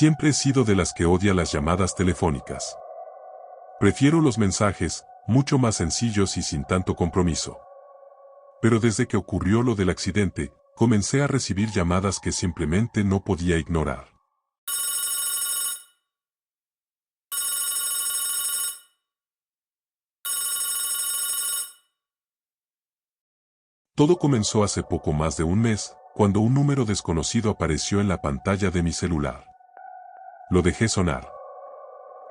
Siempre he sido de las que odia las llamadas telefónicas. Prefiero los mensajes, mucho más sencillos y sin tanto compromiso. Pero desde que ocurrió lo del accidente, comencé a recibir llamadas que simplemente no podía ignorar. Todo comenzó hace poco más de un mes, cuando un número desconocido apareció en la pantalla de mi celular. Lo dejé sonar.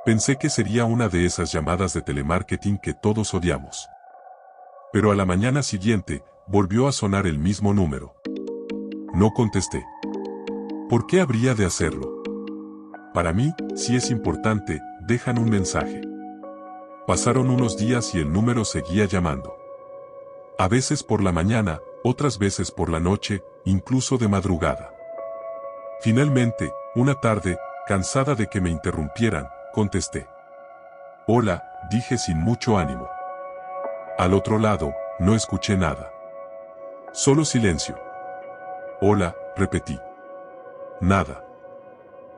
Pensé que sería una de esas llamadas de telemarketing que todos odiamos. Pero a la mañana siguiente, volvió a sonar el mismo número. No contesté. ¿Por qué habría de hacerlo? Para mí, si es importante, dejan un mensaje. Pasaron unos días y el número seguía llamando. A veces por la mañana, otras veces por la noche, incluso de madrugada. Finalmente, una tarde, cansada de que me interrumpieran, contesté. Hola, dije sin mucho ánimo. Al otro lado, no escuché nada. Solo silencio. Hola, repetí. Nada.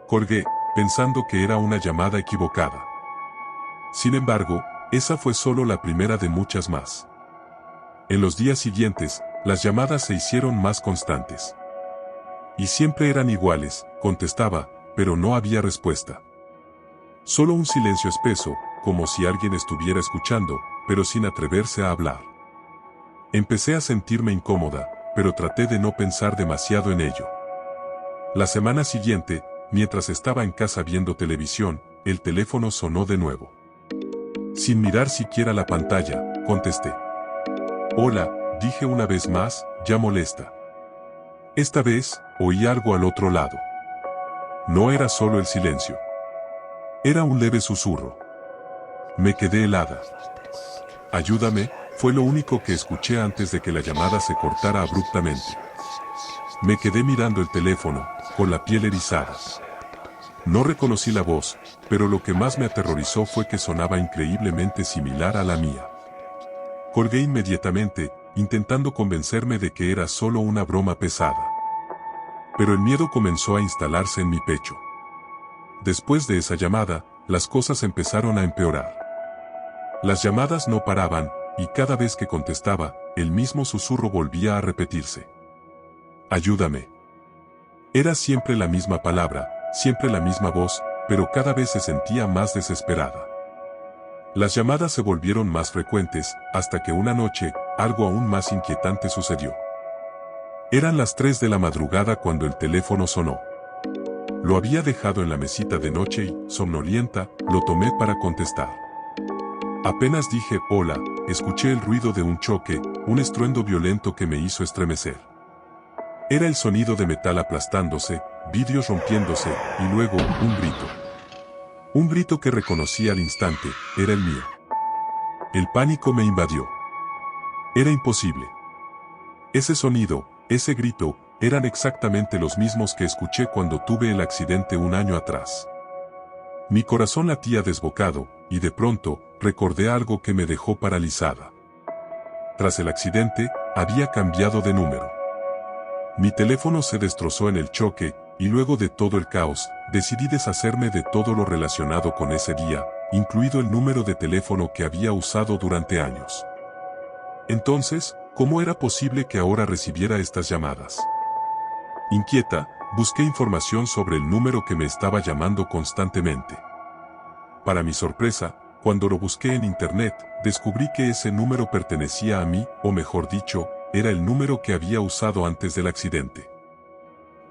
Colgué, pensando que era una llamada equivocada. Sin embargo, esa fue solo la primera de muchas más. En los días siguientes, las llamadas se hicieron más constantes. Y siempre eran iguales, contestaba, pero no había respuesta. Solo un silencio espeso, como si alguien estuviera escuchando, pero sin atreverse a hablar. Empecé a sentirme incómoda, pero traté de no pensar demasiado en ello. La semana siguiente, mientras estaba en casa viendo televisión, el teléfono sonó de nuevo. Sin mirar siquiera la pantalla, contesté. Hola, dije una vez más, ya molesta. Esta vez, oí algo al otro lado. No era solo el silencio. Era un leve susurro. Me quedé helada. Ayúdame, fue lo único que escuché antes de que la llamada se cortara abruptamente. Me quedé mirando el teléfono, con la piel erizada. No reconocí la voz, pero lo que más me aterrorizó fue que sonaba increíblemente similar a la mía. Colgué inmediatamente, intentando convencerme de que era solo una broma pesada. Pero el miedo comenzó a instalarse en mi pecho. Después de esa llamada, las cosas empezaron a empeorar. Las llamadas no paraban, y cada vez que contestaba, el mismo susurro volvía a repetirse. Ayúdame. Era siempre la misma palabra, siempre la misma voz, pero cada vez se sentía más desesperada. Las llamadas se volvieron más frecuentes, hasta que una noche, algo aún más inquietante sucedió. Eran las 3 de la madrugada cuando el teléfono sonó. Lo había dejado en la mesita de noche y, somnolienta, lo tomé para contestar. Apenas dije hola, escuché el ruido de un choque, un estruendo violento que me hizo estremecer. Era el sonido de metal aplastándose, vidrios rompiéndose, y luego, un grito. Un grito que reconocí al instante, era el mío. El pánico me invadió. Era imposible. Ese sonido, ese grito, eran exactamente los mismos que escuché cuando tuve el accidente un año atrás. Mi corazón latía desbocado, y de pronto, recordé algo que me dejó paralizada. Tras el accidente, había cambiado de número. Mi teléfono se destrozó en el choque, y luego de todo el caos, decidí deshacerme de todo lo relacionado con ese día, incluido el número de teléfono que había usado durante años. Entonces, ¿cómo era posible que ahora recibiera estas llamadas? Inquieta, busqué información sobre el número que me estaba llamando constantemente. Para mi sorpresa, cuando lo busqué en internet, descubrí que ese número pertenecía a mí, o mejor dicho, era el número que había usado antes del accidente.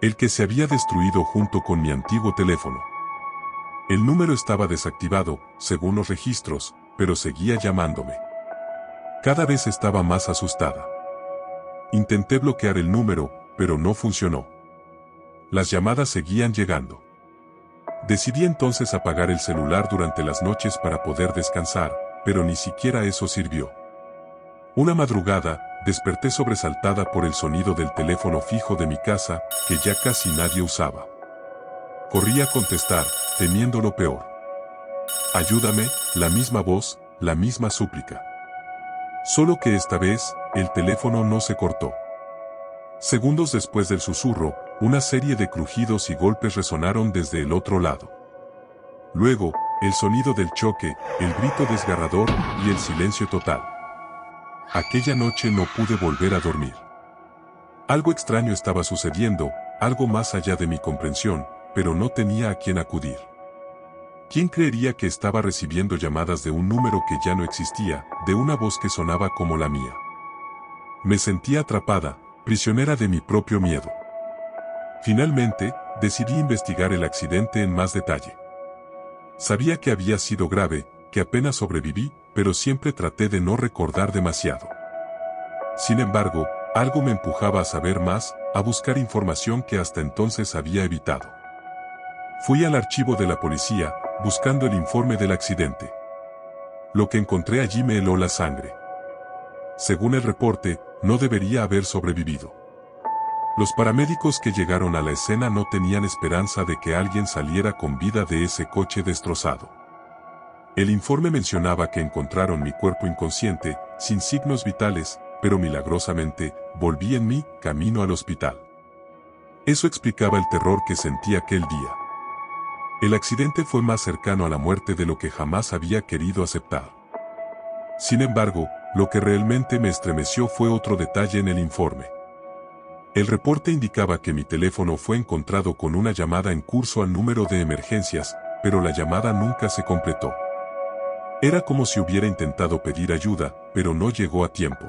El que se había destruido junto con mi antiguo teléfono. El número estaba desactivado, según los registros, pero seguía llamándome. Cada vez estaba más asustada. Intenté bloquear el número, pero no funcionó. Las llamadas seguían llegando. Decidí entonces apagar el celular durante las noches para poder descansar, pero ni siquiera eso sirvió. Una madrugada, desperté sobresaltada por el sonido del teléfono fijo de mi casa, que ya casi nadie usaba. Corrí a contestar, temiendo lo peor. Ayúdame, la misma voz, la misma súplica. Solo que esta vez, el teléfono no se cortó. Segundos después del susurro, una serie de crujidos y golpes resonaron desde el otro lado. Luego, el sonido del choque, el grito desgarrador y el silencio total. Aquella noche no pude volver a dormir. Algo extraño estaba sucediendo, algo más allá de mi comprensión, pero no tenía a quién acudir. ¿Quién creería que estaba recibiendo llamadas de un número que ya no existía, de una voz que sonaba como la mía? Me sentía atrapada, prisionera de mi propio miedo. Finalmente, decidí investigar el accidente en más detalle. Sabía que había sido grave, que apenas sobreviví, pero siempre traté de no recordar demasiado. Sin embargo, algo me empujaba a saber más, a buscar información que hasta entonces había evitado. Fui al archivo de la policía, buscando el informe del accidente. Lo que encontré allí me heló la sangre. Según el reporte, no debería haber sobrevivido. Los paramédicos que llegaron a la escena no tenían esperanza de que alguien saliera con vida de ese coche destrozado. El informe mencionaba que encontraron mi cuerpo inconsciente, sin signos vitales, pero milagrosamente, volví en mi camino al hospital. Eso explicaba el terror que sentí aquel día. El accidente fue más cercano a la muerte de lo que jamás había querido aceptar. Sin embargo, lo que realmente me estremeció fue otro detalle en el informe. El reporte indicaba que mi teléfono fue encontrado con una llamada en curso al número de emergencias, pero la llamada nunca se completó. Era como si hubiera intentado pedir ayuda, pero no llegó a tiempo.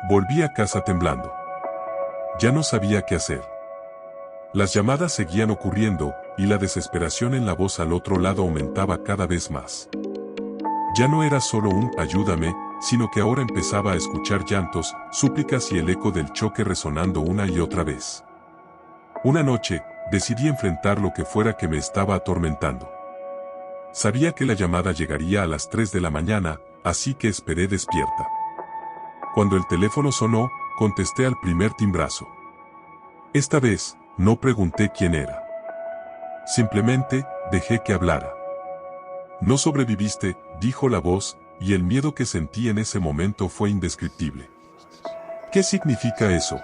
Volví a casa temblando. Ya no sabía qué hacer. Las llamadas seguían ocurriendo, y la desesperación en la voz al otro lado aumentaba cada vez más. Ya no era solo un «ayúdame», sino que ahora empezaba a escuchar llantos, súplicas y el eco del choque resonando una y otra vez. Una noche, decidí enfrentar lo que fuera que me estaba atormentando. Sabía que la llamada llegaría a las 3 de la mañana, así que esperé despierta. Cuando el teléfono sonó, contesté al primer timbrazo. Esta vez, no pregunté quién era. Simplemente, dejé que hablara. «No sobreviviste», dijo la voz, y el miedo que sentí en ese momento fue indescriptible. «¿Qué significa eso?»,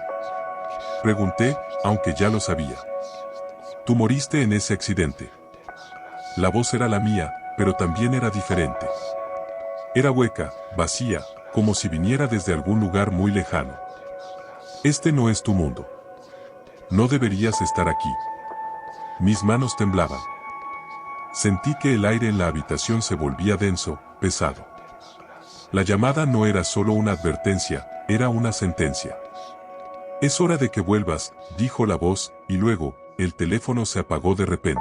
pregunté, aunque ya lo sabía. «Tú moriste en ese accidente». La voz era la mía, pero también era diferente. Era hueca, vacía, como si viniera desde algún lugar muy lejano. «Este no es tu mundo. No deberías estar aquí». Mis manos temblaban. Sentí que el aire en la habitación se volvía denso, pesado. La llamada no era solo una advertencia, era una sentencia. «Es hora de que vuelvas», dijo la voz, y luego, el teléfono se apagó de repente.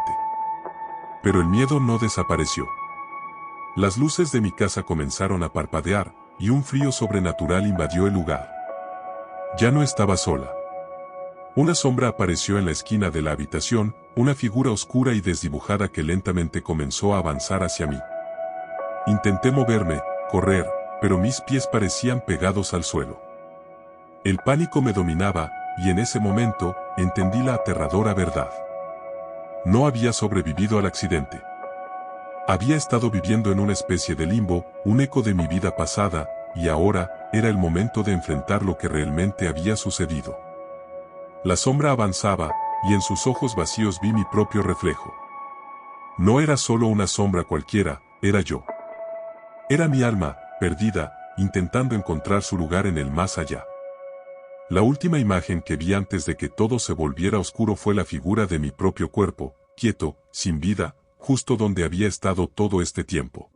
Pero el miedo no desapareció. Las luces de mi casa comenzaron a parpadear, y un frío sobrenatural invadió el lugar. Ya no estaba sola. Una sombra apareció en la esquina de la habitación, una figura oscura y desdibujada que lentamente comenzó a avanzar hacia mí. Intenté moverme, correr, pero mis pies parecían pegados al suelo. El pánico me dominaba, y en ese momento, entendí la aterradora verdad. No había sobrevivido al accidente. Había estado viviendo en una especie de limbo, un eco de mi vida pasada, y ahora, era el momento de enfrentar lo que realmente había sucedido. La sombra avanzaba, y en sus ojos vacíos vi mi propio reflejo. No era solo una sombra cualquiera, era yo. Era mi alma, perdida, intentando encontrar su lugar en el más allá. La última imagen que vi antes de que todo se volviera oscuro fue la figura de mi propio cuerpo, quieto, sin vida, justo donde había estado todo este tiempo.